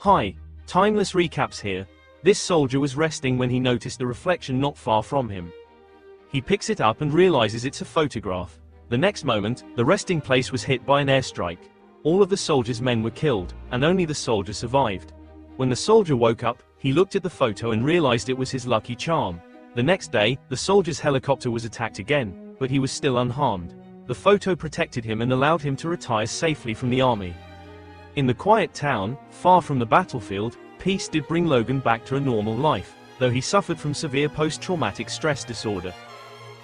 Hi, Timeless Recaps here. This soldier was resting when he noticed a reflection not far from him. He picks it up and realizes it's a photograph. The next moment, the resting place was hit by an airstrike. All of the soldier's men were killed, and only the soldier survived. When the soldier woke up, he looked at the photo and realized it was his lucky charm. The next day, the soldier's helicopter was attacked again, but he was still unharmed. The photo protected him and allowed him to retire safely from the army. In the quiet town, far from the battlefield, peace did bring Logan back to a normal life, though he suffered from severe post-traumatic stress disorder.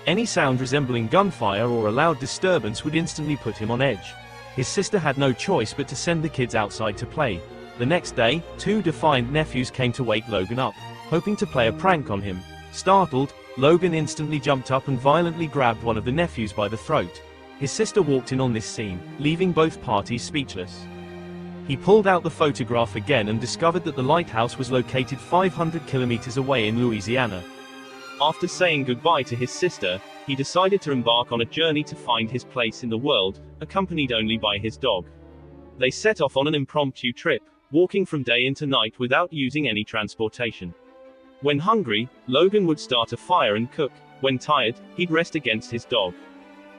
Any sound resembling gunfire or a loud disturbance would instantly put him on edge. His sister had no choice but to send the kids outside to play. The next day, two defiant nephews came to wake Logan up, hoping to play a prank on him. Startled, Logan instantly jumped up and violently grabbed one of the nephews by the throat. His sister walked in on this scene, leaving both parties speechless. He pulled out the photograph again and discovered that the lighthouse was located 500 kilometers away in Louisiana. After saying goodbye to his sister, he decided to embark on a journey to find his place in the world, accompanied only by his dog. They set off on an impromptu trip, walking from day into night without using any transportation. When hungry, Logan would start a fire and cook. When tired, he'd rest against his dog.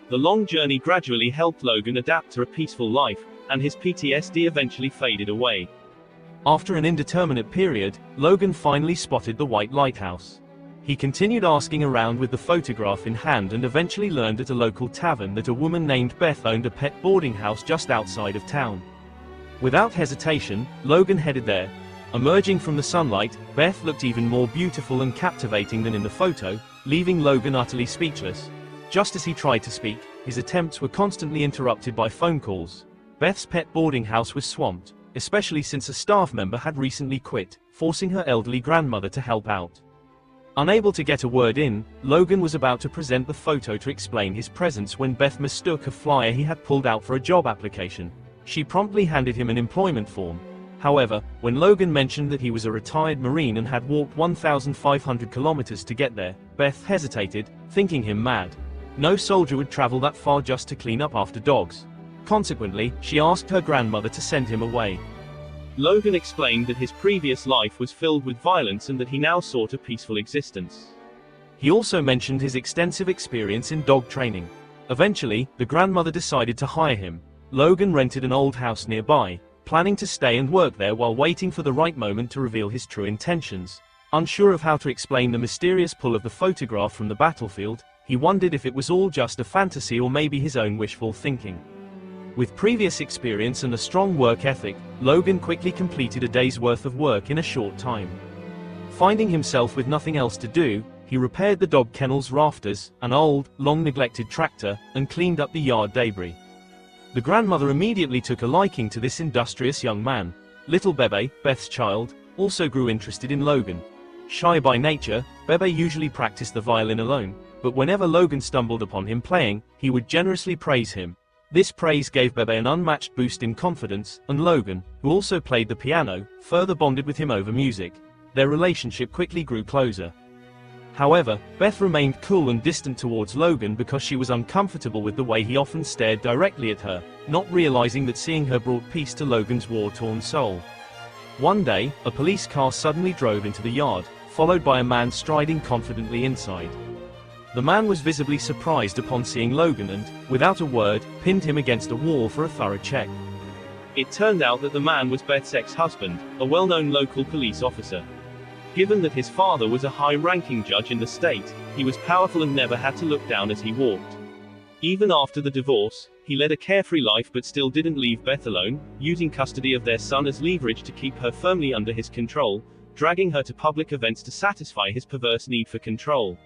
The long journey gradually helped Logan adapt to a peaceful life, and his PTSD eventually faded away. After an indeterminate period, Logan finally spotted the white lighthouse. He continued asking around with the photograph in hand and eventually learned at a local tavern that a woman named Beth owned a pet boarding house just outside of town. Without hesitation, Logan headed there. Emerging from the sunlight, Beth looked even more beautiful and captivating than in the photo, leaving Logan utterly speechless. Just as he tried to speak, his attempts were constantly interrupted by phone calls. Beth's pet boarding house was swamped, especially since a staff member had recently quit, forcing her elderly grandmother to help out. Unable to get a word in, Logan was about to present the photo to explain his presence when Beth mistook a flyer he had pulled out for a job application. She promptly handed him an employment form. However, when Logan mentioned that he was a retired Marine and had walked 1,500 kilometers to get there, Beth hesitated, thinking him mad. No soldier would travel that far just to clean up after dogs. Consequently, she asked her grandmother to send him away. Logan explained that his previous life was filled with violence and that he now sought a peaceful existence. He also mentioned his extensive experience in dog training. Eventually, the grandmother decided to hire him. Logan rented an old house nearby, planning to stay and work there while waiting for the right moment to reveal his true intentions. Unsure of how to explain the mysterious pull of the photograph from the battlefield, he wondered if it was all just a fantasy or maybe his own wishful thinking. With previous experience and a strong work ethic, Logan quickly completed a day's worth of work in a short time. Finding himself with nothing else to do, he repaired the dog kennel's rafters, an old, long-neglected tractor, and cleaned up the yard debris. The grandmother immediately took a liking to this industrious young man. Little Bebe, Beth's child, also grew interested in Logan. Shy by nature, Bebe usually practiced the violin alone, but whenever Logan stumbled upon him playing, he would generously praise him. This praise gave Bebe an unmatched boost in confidence, and Logan, who also played the piano, further bonded with him over music. Their relationship quickly grew closer. However, Beth remained cool and distant towards Logan because she was uncomfortable with the way he often stared directly at her, not realizing that seeing her brought peace to Logan's war-torn soul. One day, a police car suddenly drove into the yard, followed by a man striding confidently inside. The man was visibly surprised upon seeing Logan and, without a word, pinned him against a wall for a thorough check. It turned out that the man was Beth's ex-husband, a well-known local police officer. Given that his father was a high-ranking judge in the state, he was powerful and never had to look down as he walked. Even after the divorce, he led a carefree life but still didn't leave Beth alone, using custody of their son as leverage to keep her firmly under his control, dragging her to public events to satisfy his perverse need for control.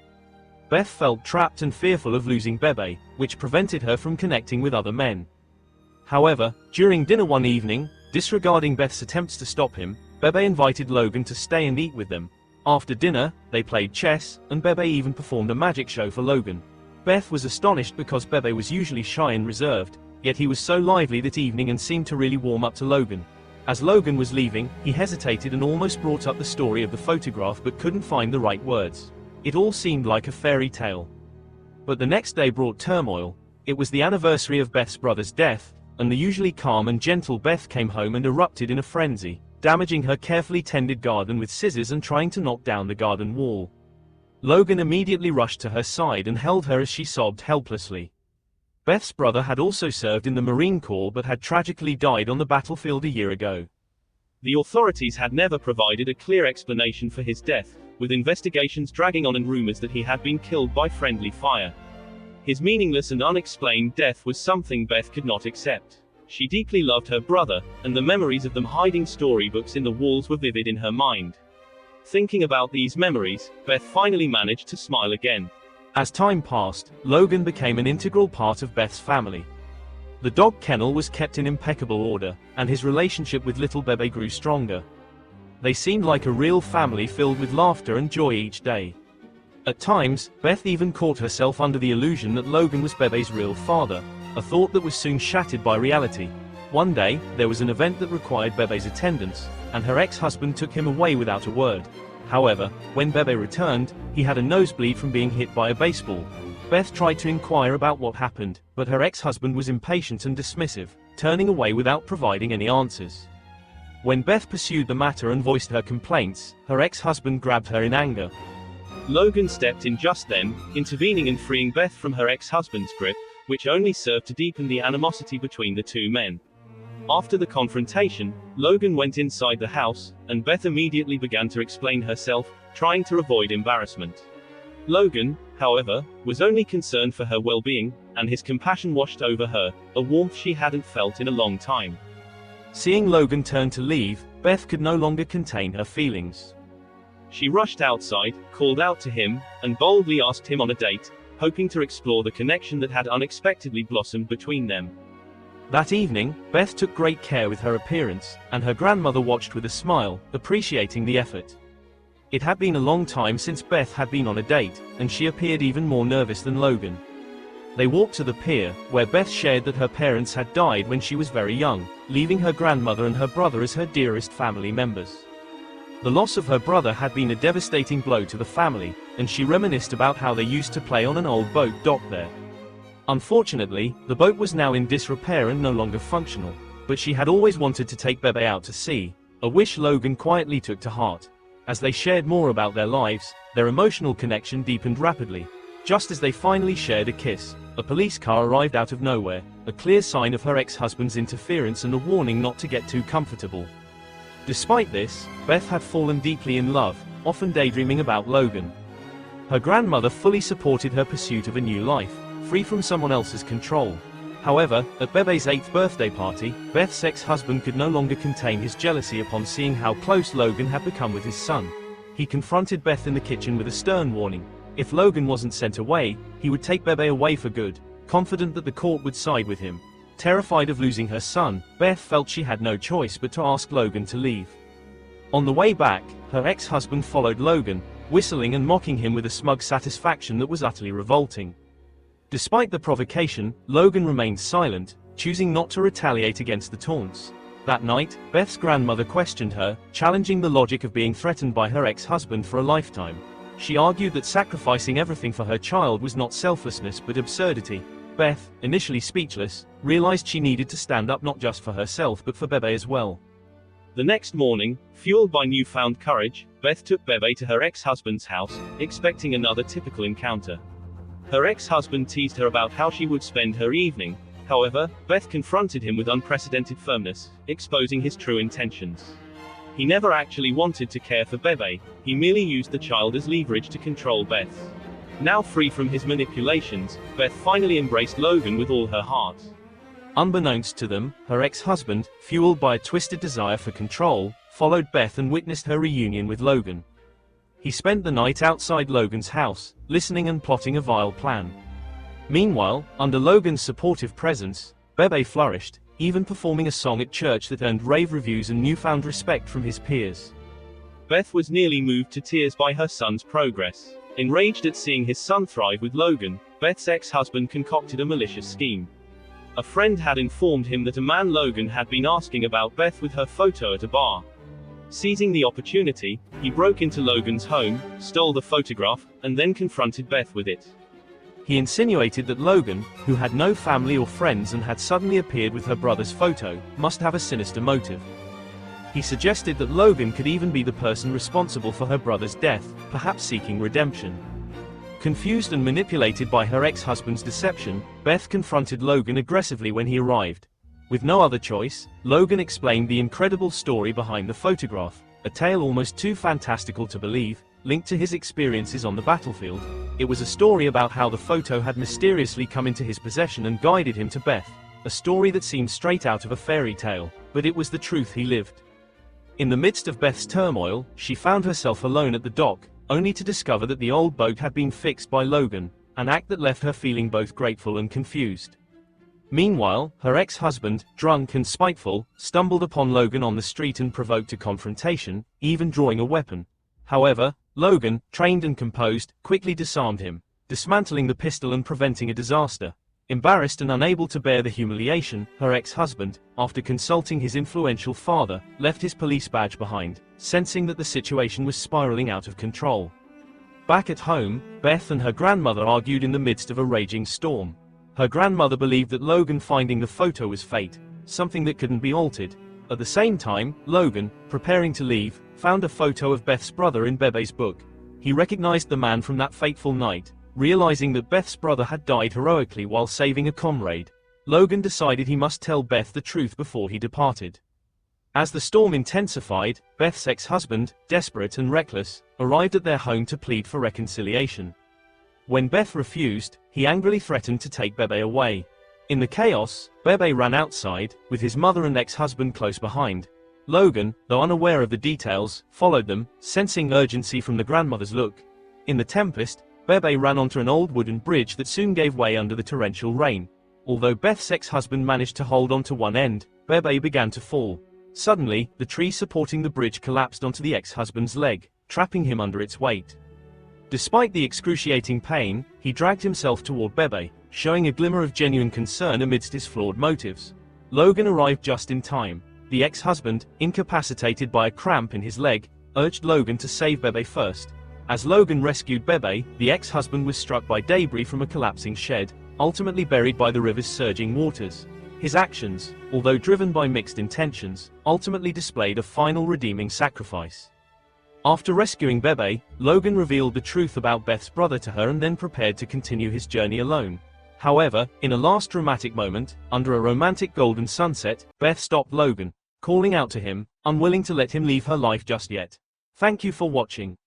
Beth felt trapped and fearful of losing Bebe, which prevented her from connecting with other men. However, during dinner one evening, disregarding Beth's attempts to stop him, Bebe invited Logan to stay and eat with them. After dinner, they played chess, and Bebe even performed a magic show for Logan. Beth was astonished because Bebe was usually shy and reserved, yet he was so lively that evening and seemed to really warm up to Logan. As Logan was leaving, he hesitated and almost brought up the story of the photograph but couldn't find the right words. It all seemed like a fairy tale. But the next day brought turmoil. It was the anniversary of Beth's brother's death, and the usually calm and gentle Beth came home and erupted in a frenzy. damaging her carefully tended garden with scissors and trying to knock down the garden wall. Logan immediately rushed to her side and held her as she sobbed helplessly. Beth's brother had also served in the Marine Corps but had tragically died on the battlefield a year ago. The authorities had never provided a clear explanation for his death, with investigations dragging on and rumors that he had been killed by friendly fire. His meaningless and unexplained death was something Beth could not accept. She deeply loved her brother, and the memories of them hiding storybooks in the walls were vivid in her mind. Thinking about these memories, Beth finally managed to smile again. As time passed, Logan became an integral part of Beth's family. The dog kennel was kept in impeccable order, and his relationship with little Bebe grew stronger. They seemed like a real family filled with laughter and joy each day. At times, Beth even caught herself under the illusion that Logan was Bebe's real father, a thought that was soon shattered by reality. One day, there was an event that required Bebe's attendance, and her ex-husband took him away without a word. However, when Bebe returned, he had a nosebleed from being hit by a baseball. Beth tried to inquire about what happened, but her ex-husband was impatient and dismissive, turning away without providing any answers. When Beth pursued the matter and voiced her complaints, her ex-husband grabbed her in anger. Logan stepped in just then, intervening and freeing Beth from her ex-husband's grip, which only served to deepen the animosity between the two men. After the confrontation, Logan went inside the house, and Beth immediately began to explain herself, trying to avoid embarrassment. Logan, however, was only concerned for her well-being, and his compassion washed over her, a warmth she hadn't felt in a long time. Seeing Logan turn to leave, Beth could no longer contain her feelings. She rushed outside, called out to him, and boldly asked him on a date, hoping to explore the connection that had unexpectedly blossomed between them. That evening, Beth took great care with her appearance, and her grandmother watched with a smile, appreciating the effort. It had been a long time since Beth had been on a date, and she appeared even more nervous than Logan. They walked to the pier, where Beth shared that her parents had died when she was very young, leaving her grandmother and her brother as her dearest family members. The loss of her brother had been a devastating blow to the family, and she reminisced about how they used to play on an old boat docked there. Unfortunately, the boat was now in disrepair and no longer functional, but she had always wanted to take Bebe out to sea, a wish Logan quietly took to heart. As they shared more about their lives, their emotional connection deepened rapidly. Just as they finally shared a kiss, a police car arrived out of nowhere, a clear sign of her ex-husband's interference and a warning not to get too comfortable. Despite this, Beth had fallen deeply in love, often daydreaming about Logan. Her grandmother fully supported her pursuit of a new life, free from someone else's control. However, at Bebe's 8th birthday party, Beth's ex-husband could no longer contain his jealousy upon seeing how close Logan had become with his son. He confronted Beth in the kitchen with a stern warning. If Logan wasn't sent away, he would take Bebe away for good, confident that the court would side with him. Terrified of losing her son, Beth felt she had no choice but to ask Logan to leave. On the way back, her ex-husband followed Logan, whistling and mocking him with a smug satisfaction that was utterly revolting. Despite the provocation, Logan remained silent, choosing not to retaliate against the taunts. That night, Beth's grandmother questioned her, challenging the logic of being threatened by her ex-husband for a lifetime. She argued that sacrificing everything for her child was not selflessness but absurdity. Beth, initially speechless, realized she needed to stand up not just for herself but for Bebe as well. The next morning, fueled by newfound courage, Beth took Bebe to her ex-husband's house, expecting another typical encounter. Her ex-husband teased her about how she would spend her evening. However, Beth confronted him with unprecedented firmness, exposing his true intentions. He never actually wanted to care for Bebe, he merely used the child as leverage to control Beth. Now free from his manipulations, Beth finally embraced Logan with all her heart. Unbeknownst to them, her ex-husband, fueled by a twisted desire for control, followed Beth and witnessed her reunion with Logan. He spent the night outside Logan's house, listening and plotting a vile plan. Meanwhile, under Logan's supportive presence, Bebe flourished, even performing a song at church that earned rave reviews and newfound respect from his peers. Beth was nearly moved to tears by her son's progress. Enraged at seeing his son thrive with Logan, Beth's ex-husband concocted a malicious scheme. A friend had informed him that a man Logan had been asking about Beth with her photo at a bar. Seizing the opportunity, he broke into Logan's home, stole the photograph, and then confronted Beth with it. He insinuated that Logan, who had no family or friends and had suddenly appeared with her brother's photo, must have a sinister motive. He suggested that Logan could even be the person responsible for her brother's death, perhaps seeking redemption. Confused and manipulated by her ex-husband's deception, Beth confronted Logan aggressively when he arrived. With no other choice, Logan explained the incredible story behind the photograph, a tale almost too fantastical to believe, linked to his experiences on the battlefield. It was a story about how the photo had mysteriously come into his possession and guided him to Beth, a story that seemed straight out of a fairy tale, but it was the truth he lived. In the midst of Beth's turmoil, she found herself alone at the dock, only to discover that the old boat had been fixed by Logan, an act that left her feeling both grateful and confused. Meanwhile, her ex-husband, drunk and spiteful, stumbled upon Logan on the street and provoked a confrontation, even drawing a weapon. However, Logan, trained and composed, quickly disarmed him, dismantling the pistol and preventing a disaster. Embarrassed and unable to bear the humiliation, her ex-husband, after consulting his influential father, left his police badge behind, sensing that the situation was spiraling out of control. Back at home, Beth and her grandmother argued in the midst of a raging storm. Her grandmother believed that Logan finding the photo was fate, something that couldn't be altered. At the same time, Logan, preparing to leave, found a photo of Beth's brother in Bebe's book. He recognized the man from that fateful night. Realizing that Beth's brother had died heroically while saving a comrade, Logan decided he must tell Beth the truth before he departed. As the storm intensified, Beth's ex-husband, desperate and reckless, arrived at their home to plead for reconciliation. When Beth refused, he angrily threatened to take Bebe away. In the chaos, Bebe ran outside, with his mother and ex-husband close behind. Logan, though unaware of the details, followed them, sensing urgency from the grandmother's look. In the tempest, Bebe ran onto an old wooden bridge that soon gave way under the torrential rain. Although Beth's ex-husband managed to hold onto one end, Bebe began to fall. Suddenly, the tree supporting the bridge collapsed onto the ex-husband's leg, trapping him under its weight. Despite the excruciating pain, he dragged himself toward Bebe, showing a glimmer of genuine concern amidst his flawed motives. Logan arrived just in time. The ex-husband, incapacitated by a cramp in his leg, urged Logan to save Bebe first. As Logan rescued Bebe, the ex-husband was struck by debris from a collapsing shed, ultimately buried by the river's surging waters. His actions, although driven by mixed intentions, ultimately displayed a final redeeming sacrifice. After rescuing Bebe, Logan revealed the truth about Beth's brother to her and then prepared to continue his journey alone. However, in a last dramatic moment, under a romantic golden sunset, Beth stopped Logan, calling out to him, unwilling to let him leave her life just yet. Thank you for watching.